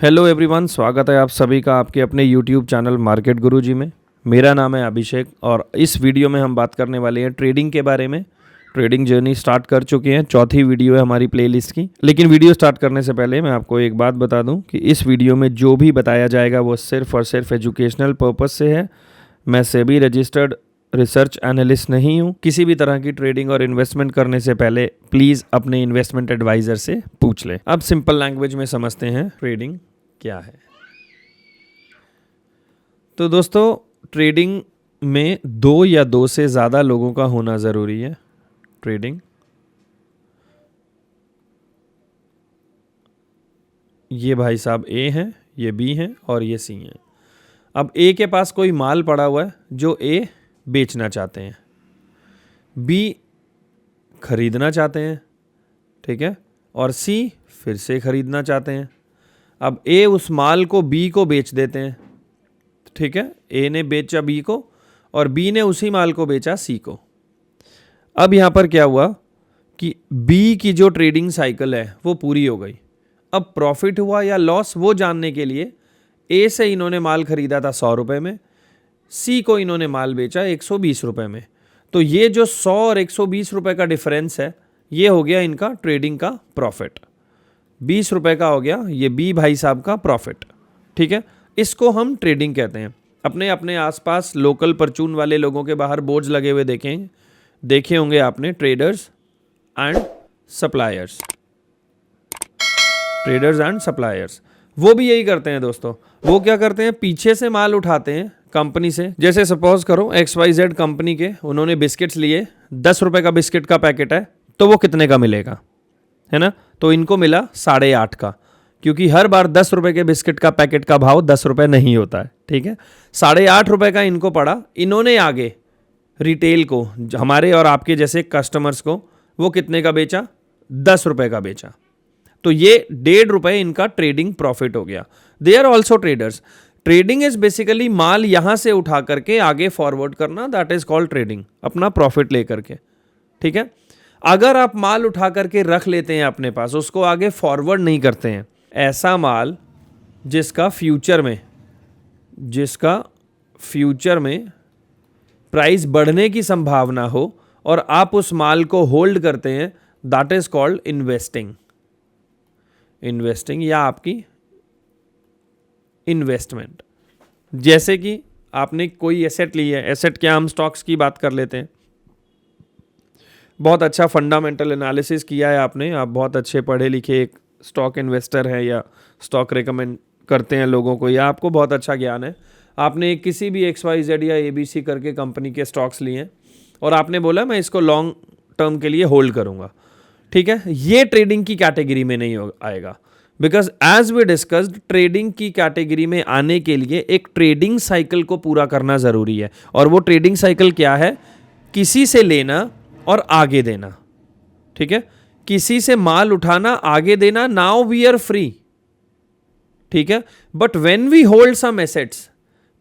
Hello everyone, स्वागत है आप सभी का आपके अपने यूट्यूब चैनल मार्केट गुरुजी में। मेरा नाम है अभिषेक और इस वीडियो में हम बात करने वाले हैं ट्रेडिंग के बारे में। ट्रेडिंग जर्नी स्टार्ट कर चुके हैं, चौथी वीडियो है हमारी प्लेलिस्ट की। लेकिन वीडियो स्टार्ट करने से पहले मैं आपको एक बात बता दूं कि इस वीडियो में जो भी बताया जाएगा वो सिर्फ और सिर्फ एजुकेशनल पर्पस से है। मैं सेबी रजिस्टर्ड रिसर्च एनालिस्ट नहीं हूँ। किसी भी तरह की ट्रेडिंग और इन्वेस्टमेंट करने से पहले प्लीज़ अपने इन्वेस्टमेंट एडवाइज़र से पूछ लें। अब सिंपल लैंग्वेज में समझते हैं ट्रेडिंग क्या है। तो दोस्तों, ट्रेडिंग में दो या दो से ज़्यादा लोगों का होना ज़रूरी है। ट्रेडिंग, ये भाई साहब ए हैं, ये बी हैं और ये सी हैं। अब ए के पास कोई माल पड़ा हुआ है जो ए बेचना चाहते हैं, बी खरीदना चाहते हैं, ठीक है, और सी फिर से खरीदना चाहते हैं। अब ए उस माल को बी को बेच देते हैं, ठीक है, ए ने बेचा बी को और बी ने उसी माल को बेचा सी को। अब यहाँ पर क्या हुआ कि बी की जो ट्रेडिंग साइकिल है वो पूरी हो गई। अब प्रॉफिट हुआ या लॉस वो जानने के लिए ए से इन्होंने माल खरीदा था 100 रुपये में, सी को इन्होंने माल बेचा 120 रुपये में। तो ये जो 100 और 120 रुपये का डिफरेंस है ये हो गया इनका ट्रेडिंग का प्रॉफिट। 20 रुपये का हो गया ये बी भाई साहब का प्रॉफिट, ठीक है। इसको हम ट्रेडिंग कहते हैं। अपने अपने आसपास लोकल परचून वाले लोगों के बाहर बोर्ड्स लगे हुए देखे होंगे आपने, traders and suppliers. Traders and suppliers वो भी यही करते हैं दोस्तों। वो क्या करते हैं, पीछे से माल उठाते हैं कंपनी से। जैसे सपोज करो XYZ कंपनी के उन्होंने बिस्किट्स लिए, 10 रुपये का बिस्किट का पैकेट है, तो वो कितने का मिलेगा, है ना। तो इनको मिला 8.5 का, क्योंकि हर बार 10 रुपये के बिस्किट का पैकेट का भाव 10 रुपये नहीं होता है, ठीक है। 8.5 रुपये का इनको पड़ा। इन्होंने आगे रिटेल को, हमारे और आपके जैसे कस्टमर्स को, वो कितने का बेचा, 10 रुपये का बेचा। तो ये 1.5 रुपये इनका ट्रेडिंग प्रॉफिट हो गया। They are also traders. Trading is basically माल यहां से उठा करके आगे फॉरवर्ड करना, दैट इज कॉल्ड ट्रेडिंग, अपना प्रॉफिट लेकर के, ठीक है। अगर आप माल उठा करके रख लेते हैं अपने पास, उसको आगे फॉरवर्ड नहीं करते हैं, ऐसा माल जिसका फ्यूचर में प्राइस बढ़ने की संभावना हो और आप उस माल को होल्ड करते हैं, दैट इज कॉल्ड इन्वेस्टिंग या आपकी इन्वेस्टमेंट। जैसे कि आपने कोई एसेट ली है, एसेट क्या, हम स्टॉक्स की बात कर लेते हैं। बहुत अच्छा फंडामेंटल एनालिसिस किया है आपने, आप बहुत अच्छे पढ़े लिखे एक स्टॉक इन्वेस्टर हैं या स्टॉक रिकमेंड करते हैं लोगों को, या आपको बहुत अच्छा ज्ञान है। आपने किसी भी XYZ या ABC करके कंपनी के स्टॉक्स लिए हैं और आपने बोला मैं इसको लॉन्ग टर्म के लिए होल्ड करूंगा, ठीक है। ये ट्रेडिंग की कैटेगरी में नहीं आएगा, because as we discussed, trading की कैटेगरी में आने के लिए एक ट्रेडिंग साइकिल को पूरा करना जरूरी है। और वो ट्रेडिंग साइकिल क्या है, किसी से लेना और आगे देना, ठीक है। किसी से माल उठाना, आगे देना, नाउ वी आर फ्री, ठीक है। But when we hold some assets,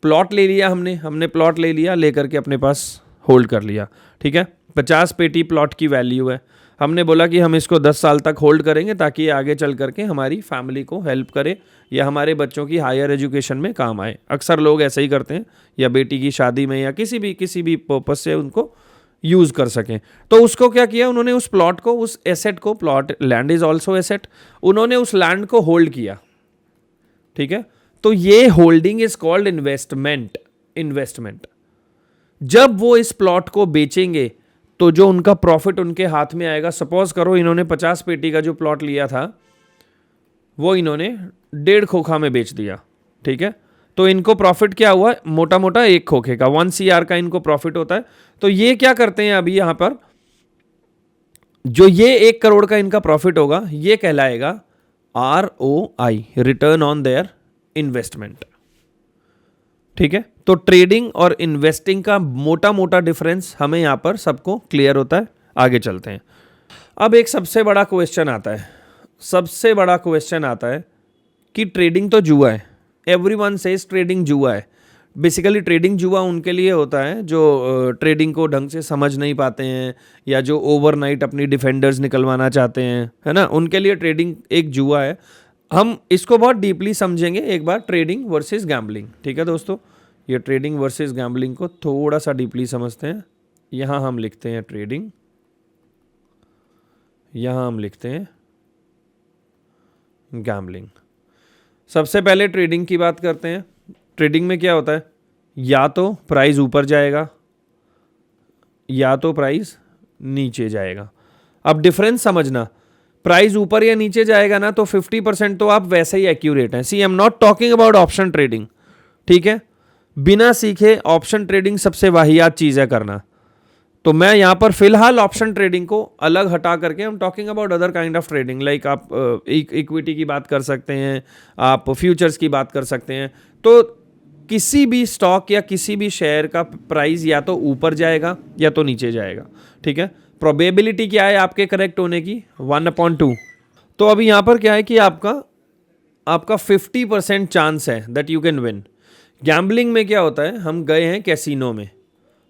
plot ले लिया हमने प्लॉट ले लिया, लेकर के अपने पास होल्ड कर लिया, ठीक है। 50 पेटी प्लॉट की वैल्यू है। हमने बोला कि हम इसको 10 साल तक होल्ड करेंगे ताकि आगे चल करके हमारी फैमिली को हेल्प करे या हमारे बच्चों की हायर एजुकेशन में काम आए। अक्सर लोग ऐसे ही करते हैं, या बेटी की शादी में या किसी भी पर्पस से उनको यूज़ कर सकें। तो उसको क्या किया उन्होंने, उस प्लॉट को, उस एसेट को, plot land is also asset, उन्होंने उस लैंड को होल्ड किया, ठीक है। तो ये होल्डिंग इज कॉल्ड इन्वेस्टमेंट। जब वो इस प्लॉट को बेचेंगे तो जो उनका प्रॉफिट उनके हाथ में आएगा, सपोज करो इन्होंने 50 पेटी का जो प्लॉट लिया था वो इन्होंने 1.5 खोखा में बेच दिया, ठीक है। तो इनको प्रॉफिट क्या हुआ, मोटा मोटा 1 खोखे का 1 CR का इनको प्रॉफिट होता है। तो ये क्या करते हैं अभी यहां पर, जो ये 1 करोड़ का इनका प्रॉफिट होगा, ये कहलाएगा ROI, return on their investment, ठीक है। तो ट्रेडिंग और इन्वेस्टिंग का मोटा मोटा डिफरेंस हमें यहां पर सबको क्लियर होता है। आगे चलते हैं। अब एक सबसे बड़ा क्वेश्चन आता है कि ट्रेडिंग तो जुआ है। एवरीवन सेज ट्रेडिंग जुआ है। बेसिकली ट्रेडिंग जुआ उनके लिए होता है जो ट्रेडिंग को ढंग से समझ नहीं पाते हैं, या जो ओवरनाइट अपनी डिफेंडर्स निकलवाना चाहते हैं, है ना, उनके लिए ट्रेडिंग एक जुआ है। हम इसको बहुत डीपली समझेंगे एक बार, ट्रेडिंग वर्सेस गैम्बलिंग। ठीक है दोस्तों, ये ट्रेडिंग वर्सेस गैम्बलिंग को थोड़ा सा डीपली समझते हैं। यहाँ हम लिखते हैं ट्रेडिंग, यहाँ हम लिखते हैं गैम्बलिंग। सबसे पहले ट्रेडिंग की बात करते हैं। ट्रेडिंग में क्या होता है, या तो प्राइस ऊपर जाएगा या तो प्राइस नीचे जाएगा। अब डिफरेंस समझना, प्राइस ऊपर या नीचे जाएगा ना तो 50% तो आप वैसे ही एक्यूरेट हैं। See I am not talking about option trading, ठीक है। बिना सीखे ऑप्शन ट्रेडिंग सबसे वाहियात चीज है करना। तो मैं यहां पर फिलहाल ऑप्शन ट्रेडिंग को अलग हटा करके हम talking about other kind of trading, like आप इक्विटी की बात कर सकते हैं, आप फ्यूचर्स की बात कर सकते हैं। तो किसी भी स्टॉक या किसी भी शेयर का प्राइस या तो ऊपर जाएगा या तो नीचे जाएगा, ठीक है। प्रोबेबिलिटी क्या है आपके करेक्ट होने की, 1/2। तो अभी यहां पर क्या है कि आपका 50% चांस है that you can win. Gambling में क्या होता है, हम गए हैं कैसीनो में,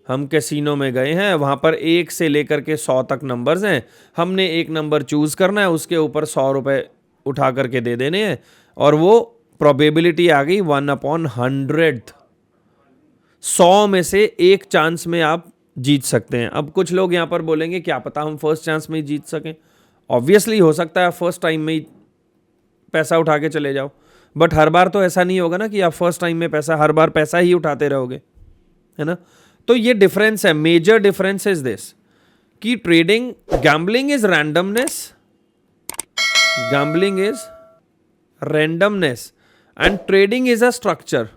हम कैसीनो में गए हैं, वहां पर 1 से लेकर के 100 तक नंबर्स हैं। हमने एक नंबर चूज करना है, उसके ऊपर 100 रुपए उठा करके दे देने हैं और वो प्रोबेबिलिटी आ गई 1/100। 100 में से एक चांस में आप जीत सकते हैं। अब कुछ लोग यहां पर बोलेंगे क्या पता हम फर्स्ट चांस में ही जीत सकें। ऑब्वियसली हो सकता है फर्स्ट टाइम में ही पैसा उठा के चले जाओ, बट हर बार तो ऐसा नहीं होगा ना कि आप फर्स्ट टाइम में हर बार पैसा ही उठाते रहोगे, है ना। तो ये डिफरेंस है, मेजर डिफरेंस इज दिस कि trading, gambling is randomness, gambling is randomness and trading is a structure.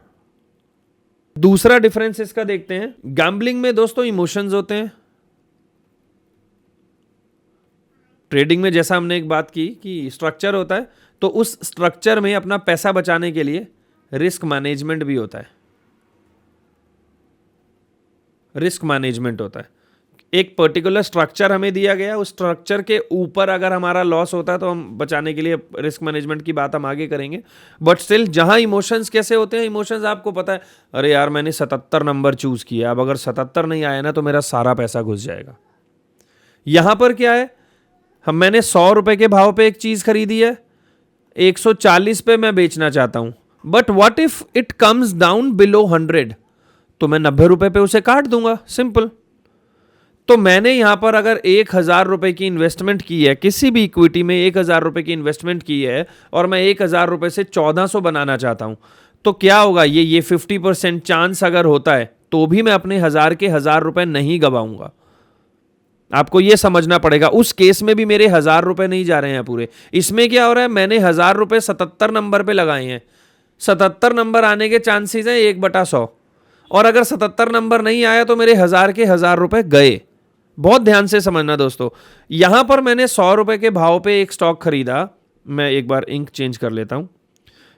दूसरा डिफरेंस इसका देखते हैं, गैम्बलिंग में दोस्तों इमोशंस होते हैं। ट्रेडिंग में जैसा हमने एक बात की कि स्ट्रक्चर होता है, तो उस स्ट्रक्चर में अपना पैसा बचाने के लिए रिस्क मैनेजमेंट भी होता है, रिस्क मैनेजमेंट होता है। एक पर्टिकुलर स्ट्रक्चर हमें दिया गया, उस स्ट्रक्चर के ऊपर अगर हमारा लॉस होता है तो हम बचाने के लिए रिस्क मैनेजमेंट की बात हम आगे करेंगे। बट स्टिल जहां इमोशंस कैसे होते हैं, इमोशंस आपको पता है, अरे यार मैंने 77 नंबर चूज किया, अब अगर 77 नहीं आया ना तो मेरा सारा पैसा घुस जाएगा। यहां पर क्या है, मैंने 100 रुपए के भाव पे एक चीज खरीदी है, 140 पे मैं बेचना चाहता हूं, but what if it comes down below 100, तो मैं 90 रुपए पे उसे काट दूंगा, सिंपल। तो मैंने यहां पर अगर 1000 रुपए की इन्वेस्टमेंट की है, किसी भी इक्विटी में 1000 रुपए की इन्वेस्टमेंट की है और मैं 1000 रुपए से 1400 बनाना चाहता हूं, तो क्या होगा, ये 50% चांस अगर होता है तो भी मैं अपने 1000 रुपए नहीं गवाऊंगा। आपको यह समझना पड़ेगा, उस केस में भी मेरे 1000 रुपए नहीं जा रहे हैं पूरे। इसमें क्या हो रहा है, मैंने 1000 रुपए 77 नंबर पे लगाए हैं, 77 नंबर आने के चांसेस हैं 1/100, और अगर 77 नंबर नहीं आया तो मेरे 1000 रुपए गए। बहुत ध्यान से समझना दोस्तों, यहां पर मैंने 100 रुपए के भाव पे एक स्टॉक खरीदा, मैं एक बार इंक चेंज कर लेता हूं।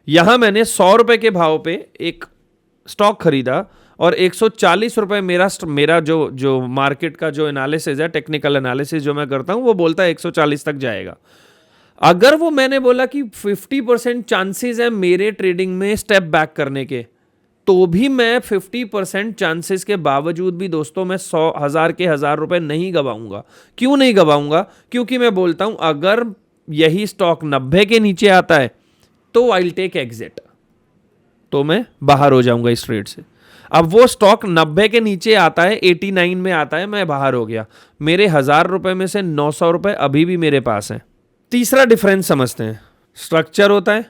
यहां मैंने 100 रुपए के भाव पे एक स्टॉक खरीदा और 140 रुपए मेरा जो मार्केट का जो एनालिसिस है, टेक्निकल एनालिसिस जो मैं करता हूं, वो बोलता है 140 तक जाएगा। अगर वो मैंने बोला कि 50% चांसेस है मेरे ट्रेडिंग में स्टेप बैक करने के, तो भी मैं 50% चांसेस के बावजूद भी दोस्तों मैं 1000 रुपए नहीं गवाऊंगा। क्यों नहीं गवाऊंगा, क्योंकि मैं बोलता हूं अगर यही स्टॉक 90 के नीचे आता है तो आई विल टेक एग्जिट, तो मैं बाहर हो जाऊंगा इस ट्रेड से। अब वो स्टॉक 90 के नीचे आता है, 89 में आता है, मैं बाहर हो गया, मेरे 1000 रुपए में से 900 रुपए अभी भी मेरे पास हैं। तीसरा डिफरेंस समझते हैं, स्ट्रक्चर होता है,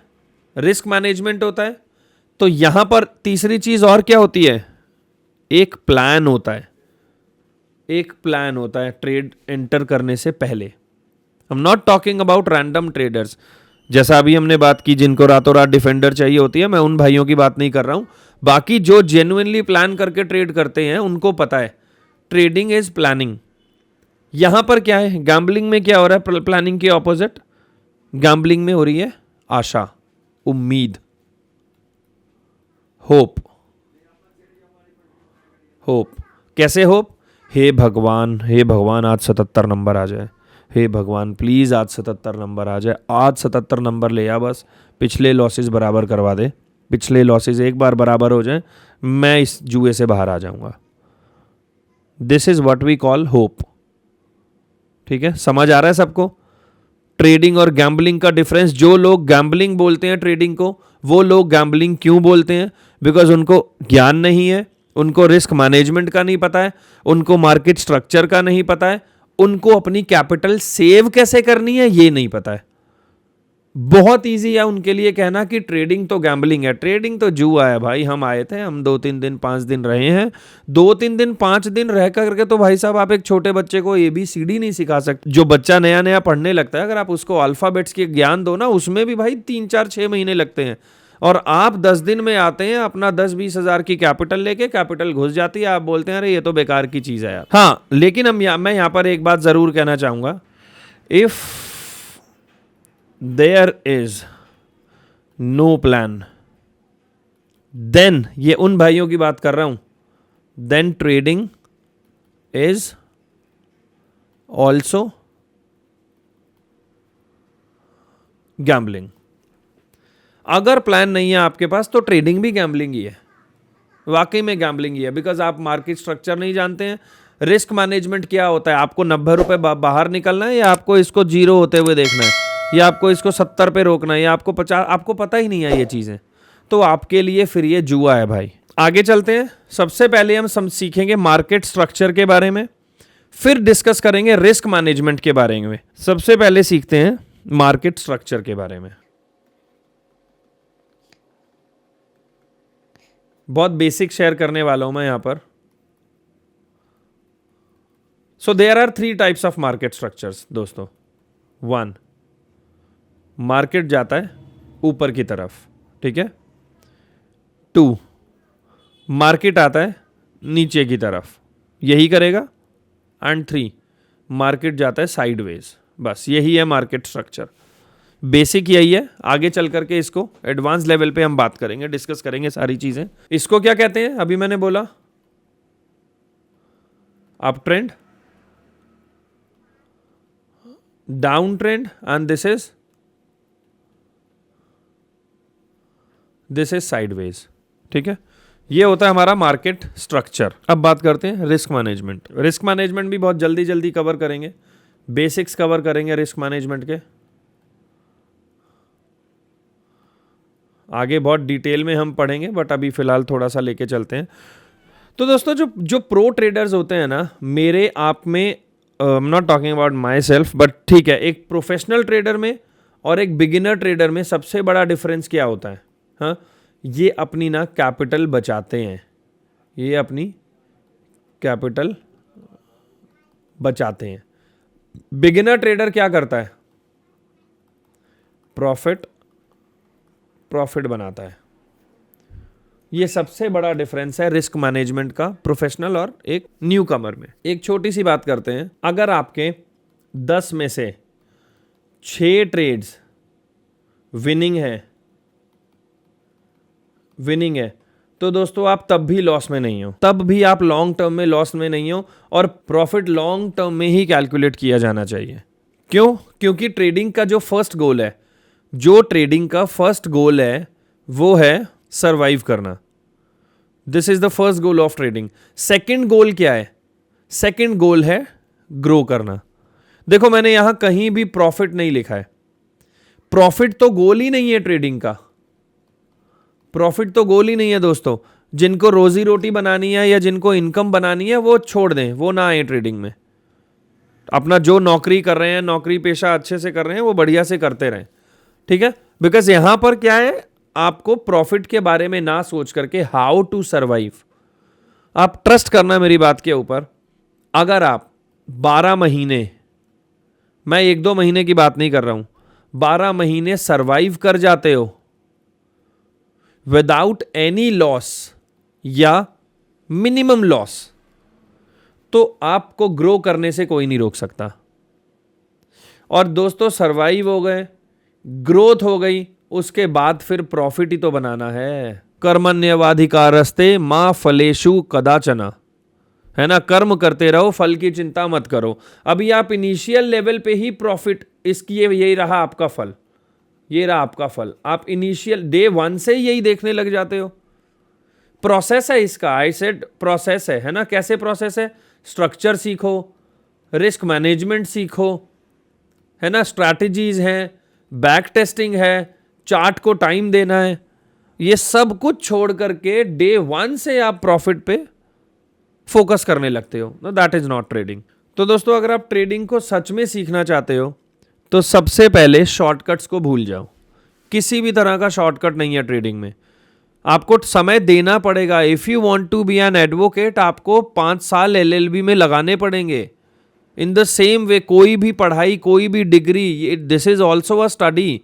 रिस्क मैनेजमेंट होता है। तो यहां पर तीसरी चीज और क्या होती है, एक प्लान होता है, एक प्लान होता है ट्रेड एंटर करने से पहले। आई am not talking about random traders, जैसा अभी हमने बात की जिनको रातों रात डिफेंडर चाहिए होती है, मैं उन भाइयों की बात नहीं कर रहा हूं। बाकी जो जेन्युइनली प्लान करके ट्रेड करते हैं उनको पता है ट्रेडिंग इज प्लानिंग। यहां पर क्या है, गैम्बलिंग में क्या हो रहा है, प्लानिंग के ऑपोजिट, गैम्बलिंग में हो रही है आशा, उम्मीद, होप। होप कैसे होप, हे भगवान आज 77 नंबर आ जाए, हे भगवान प्लीज आज 77 नंबर आ जाए, आज 77 नंबर ले आ, बस पिछले लॉसेस बराबर करवा दे, पिछले लॉसेस एक बार बराबर हो जाए, मैं इस जुए से बाहर आ जाऊंगा। This is what we call hope. ठीक है, समझ आ रहा है सबको। ट्रेडिंग और गैम्बलिंग का डिफरेंस। जो लोग गैम्बलिंग बोलते हैं ट्रेडिंग को, वो लोग गैम्बलिंग क्यों बोलते हैं? बिकॉज उनको ज्ञान नहीं है, उनको रिस्क मैनेजमेंट का नहीं पता है, उनको मार्केट स्ट्रक्चर का नहीं पता है, उनको अपनी कैपिटल सेव कैसे करनी है ये नहीं पता है। बहुत इजी है उनके लिए कहना कि ट्रेडिंग तो गैम्बलिंग है, ट्रेडिंग तो जुआ है। भाई हम आए थे, हम 2-3 दिन 5 दिन रहे हैं, 2-3 दिन 5 दिन रह करके तो भाई साहब आप एक छोटे बच्चे को ABCD नहीं सिखा सकते। जो बच्चा नया नया पढ़ने लगता है, अगर आप उसको अल्फाबेट्स के ज्ञान दो ना, उसमें भी भाई 3-4-6 महीने लगते हैं। और आप 10 दिन में आते हैं अपना 10-20 हजार की कैपिटल लेके, कैपिटल घुस जाती है, आप बोलते हैं अरे ये तो बेकार की चीज है यार। हाँ, लेकिन मैं यहाँ पर एक बात जरूर कहना चाहूंगा, if there is no plan, then, ये उन भाइयों की बात कर रहा हूं, then trading is also gambling. अगर प्लान नहीं है आपके पास तो ट्रेडिंग भी गैम्बलिंग ही है, वाकई में गैम्बलिंग ही है। बिकॉज आप मार्केट स्ट्रक्चर नहीं जानते हैं, रिस्क मैनेजमेंट क्या होता है, आपको 90 रुपए बाहर निकलना है, या आपको इसको 0 होते हुए देखना है, या आपको इसको 70 पे रोकना है, या आपको 50, आपको पता ही नहीं है ये चीजें, तो आपके लिए फिर ये जुआ है भाई। आगे चलते हैं। सबसे पहले हम सीखेंगे मार्केट स्ट्रक्चर के बारे में, फिर डिस्कस करेंगे रिस्क मैनेजमेंट के बारे में। सबसे पहले सीखते हैं मार्केट स्ट्रक्चर के बारे में। बहुत बेसिक शेयर करने वाला हूं मैं यहां पर। So there are 3 types of market structures दोस्तों। 1, मार्केट जाता है ऊपर की तरफ, ठीक है। 2, मार्केट आता है नीचे की तरफ, यही करेगा। एंड 3, मार्केट जाता है साइडवेज। बस यही है मार्केट स्ट्रक्चर, बेसिक यही है। आगे चल करके इसको एडवांस लेवल पे हम बात करेंगे, डिस्कस करेंगे सारी चीजें। इसको क्या कहते हैं? अभी मैंने बोला up trend, down trend, and this is sideways, ठीक है। ये होता है हमारा मार्केट स्ट्रक्चर। अब बात करते हैं रिस्क मैनेजमेंट। रिस्क मैनेजमेंट भी बहुत जल्दी जल्दी कवर करेंगे, बेसिक्स कवर करेंगे रिस्क मैनेजमेंट के। आगे बहुत डिटेल में हम पढ़ेंगे, बट अभी फिलहाल थोड़ा सा लेके चलते हैं। तो दोस्तों जो प्रो ट्रेडर्स होते हैं ना, मेरे आप में, आई am not talking about my self, but ठीक है, एक प्रोफेशनल ट्रेडर में और एक बिगिनर ट्रेडर में सबसे बड़ा डिफरेंस क्या होता है? हाँ, ये अपनी ना कैपिटल बचाते हैं, ये अपनी कैपिटल बचाते हैं। बिगिनर ट्रेडर क्या करता है? प्रॉफिट बनाता है। ये सबसे बड़ा डिफरेंस है रिस्क मैनेजमेंट का प्रोफेशनल और एक न्यू कमर में। एक छोटी सी बात करते हैं, अगर आपके 10 में से 6 ट्रेड्स विनिंग है, तो दोस्तों आप तब भी लॉस में नहीं हो, तब भी आप लॉन्ग टर्म में लॉस में नहीं हो, और प्रॉफिट लॉन्ग टर्म में ही कैलकुलेट किया जाना चाहिए। क्यों? क्योंकि ट्रेडिंग का जो फर्स्ट गोल है, वो है सरवाइव करना। This is the first goal of trading. Second goal क्या है? सेकंड गोल है ग्रो करना। देखो, मैंने यहां कहीं भी प्रॉफिट नहीं लिखा है। प्रॉफिट तो गोल ही नहीं है ट्रेडिंग का, प्रॉफिट तो गोल ही नहीं है दोस्तों। जिनको रोजी रोटी बनानी है या जिनको इनकम बनानी है वो छोड़ दें, वो ना आए ट्रेडिंग में। अपना जो नौकरी कर रहे हैं, नौकरी पेशा अच्छे से कर रहे हैं, वो बढ़िया से करते रहें, ठीक है। बिकॉज यहां पर क्या है, आपको प्रॉफिट के बारे में ना सोच करके हाउ टू सर्वाइव, आप ट्रस्ट करना मेरी बात के ऊपर। अगर आप 12 महीने, मैं 1-2 महीने की बात नहीं कर रहा हूं, 12 महीने सर्वाइव कर जाते हो विदाउट एनी लॉस या मिनिमम लॉस, तो आपको ग्रो करने से कोई नहीं रोक सकता। और दोस्तों, सर्वाइव हो गए, ग्रोथ हो गई, उसके बाद फिर प्रॉफिट ही तो बनाना है। कर्मण्यवाधिकारस्ते मां फलेषु कदाचन, है ना। कर्म करते रहो, फल की चिंता मत करो। अभी आप इनिशियल लेवल पे ही प्रॉफिट, इसकी यही रहा आपका फल, ये रहा आपका फल। आप इनिशियल डे 1 से यही देखने लग जाते हो। प्रोसेस है इसका, आई सेड प्रोसेस है ना। कैसे प्रोसेस है? स्ट्रक्चर सीखो, रिस्क मैनेजमेंट सीखो, है ना, स्ट्रैटेजीज हैं, बैक टेस्टिंग है, चार्ट को टाइम देना है, ये सब कुछ छोड़ करके डे 1 से आप प्रॉफिट पे फोकस करने लगते हो, know that is not trading. तो दोस्तों अगर आप ट्रेडिंग को सच में सीखना चाहते हो तो सबसे पहले शॉर्टकट्स को भूल जाओ। किसी भी तरह का शॉर्टकट नहीं है ट्रेडिंग में, आपको समय देना पड़ेगा। If you want to be an advocate, आपको 5 साल LLB में लगाने पड़ेंगे। इन द सेम वे कोई भी पढ़ाई, कोई भी degree, this is also a study.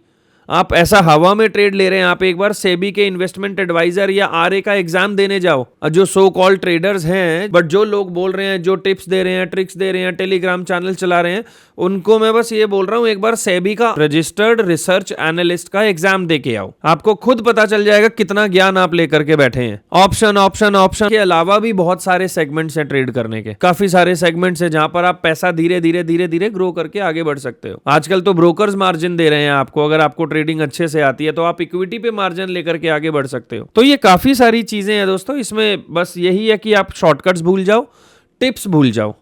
आप ऐसा हवा में ट्रेड ले रहे हैं, आप एक बार सेबी के इन्वेस्टमेंट एडवाइजर या RA का एग्जाम देने जाओ। जो सो कॉल्ड ट्रेडर्स हैं, बट जो लोग बोल रहे हैं, जो टिप्स दे रहे हैं, ट्रिक्स दे रहे हैं, टेलीग्राम चैनल चला रहे हैं, उनको मैं बस ये बोल रहा हूं, एक बार सेबी का रजिस्टर्ड रिसर्च एनालिस्ट का एग्जाम दे के आओ। आपको खुद पता चल जाएगा कितना ज्ञान आप लेकर के बैठे हैं। ऑप्शन ऑप्शन ऑप्शन के अलावा भी बहुत सारे सेगमेंट्स हैं ट्रेड करने के, काफी सारे सेगमेंट्स हैं जहां पर आप पैसा धीरे धीरे धीरे धीरे ग्रो करके आगे बढ़ सकते हो। आजकल तो ब्रोकर्स मार्जिन दे रहे हैं आपको, अगर आपको ट्रेडिंग अच्छे से आती है तो आप इक्विटी पे मार्जिन लेकर के आगे बढ़ सकते हो। तो ये काफी सारी चीजें हैं दोस्तों, इसमें बस यही है कि आप शॉर्टकट्स भूल जाओ, टिप्स भूल जाओ,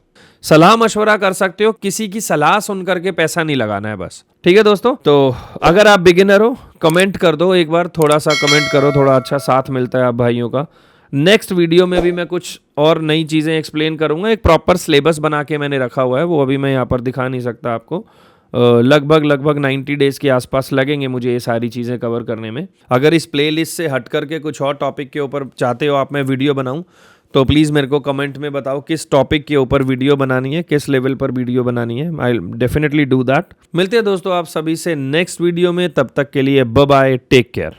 सलाह मशवरा कर सकते हो, किसी की सलाह सुन करके पैसा नहीं लगाना है बस। ठीक है दोस्तों, तो अगर आप बिगिनर हो कमेंट कर दो, एक बार थोड़ा सा कमेंट करो, थोड़ा अच्छा साथ मिलता है आप भाइयों का। नेक्स्ट वीडियो में भी मैं कुछ और नई चीजें एक्सप्लेन करूंगा, एक प्रॉपर सिलेबस बना के मैंने रखा हुआ है, वो अभी मैं यहाँ पर दिखा नहीं सकता आपको। लगभग 90 डेज के आसपास लगेंगे मुझे ये सारी चीज़ें कवर करने में। अगर इस प्लेलिस्ट से हट करके कुछ और टॉपिक के ऊपर चाहते हो आप मैं वीडियो बनाऊं तो प्लीज़ मेरे को कमेंट में बताओ किस टॉपिक के ऊपर वीडियो बनानी है, किस लेवल पर वीडियो बनानी है। I definitely do that. मिलते हैं दोस्तों आप सभी से नेक्स्ट वीडियो में, तब तक के लिए बाय बाय, टेक केयर।